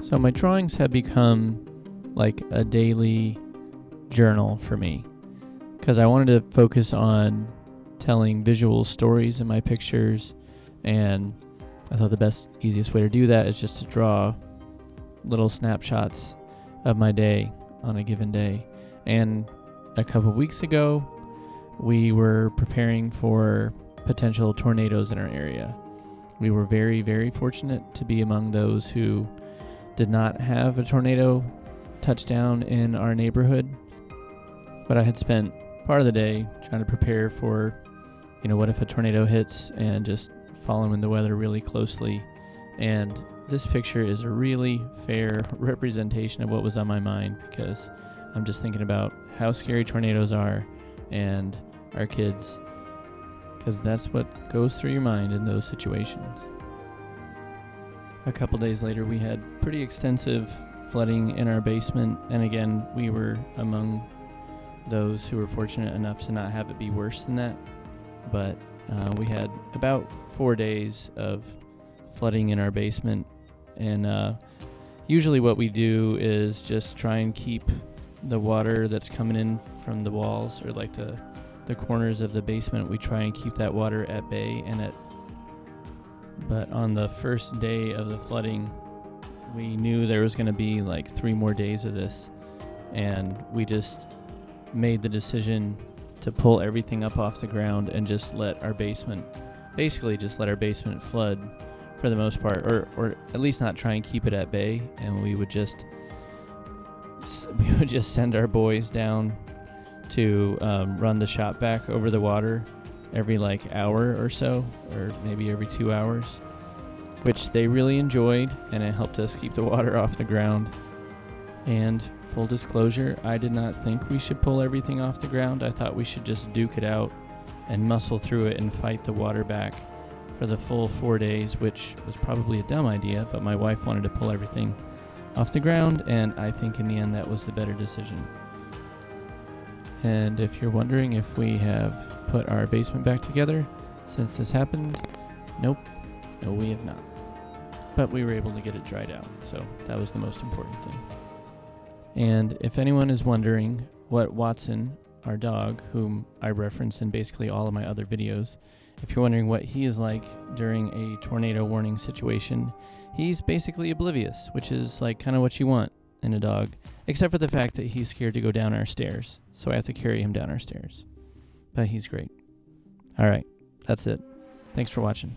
So my drawings have become like a daily journal for me because I wanted to focus on telling visual stories in my pictures, and I thought the best, easiest way to do that is just to draw little snapshots of my day on a given day. And a couple of weeks ago, we were preparing for potential tornadoes in our area. We were very, very fortunate to be among those who did not have a tornado touchdown in our neighborhood. But I had spent part of the day trying to prepare for, what if a tornado hits, and just following the weather really closely. And this picture is a really fair representation of what was on my mind, because I'm just thinking about how scary tornadoes are and our kids, because that's what goes through your mind in those situations. A couple days later, we had pretty extensive flooding in our basement, and again, we were among those who were fortunate enough to not have it be worse than that. But we had about 4 days of flooding in our basement, and usually what we do is just try and keep the water that's coming in from the walls, or like the corners of the basement, we try and keep that water at bay. But on the first day of the flooding, we knew there was going to be like 3 more days of this, and we just made the decision to pull everything up off the ground and just let our basement flood for the most part, or at least not try and keep it at bay. And we would just send our boys down to run the shop vac over the water every hour or so, or maybe every 2 hours, which they really enjoyed, and it helped us keep the water off the ground. And full disclosure, I did not think we should pull everything off the ground. I thought we should just duke it out and muscle through it and fight the water back for the full 4 days, which was probably a dumb idea, but my wife wanted to pull everything off the ground, and I think in the end that was the better decision. And if you're wondering if we have put our basement back together since this happened, no, we have not. But we were able to get it dried out, so that was the most important thing. And if anyone is wondering what Watson, our dog, whom I reference in basically all of my other videos, if you're wondering what he is like during a tornado warning situation, he's basically oblivious, which is kind of what you want in a dog, except for the fact that he's scared to go down our stairs, so I have to carry him down our stairs. But he's great. All right, that's it. Thanks for watching.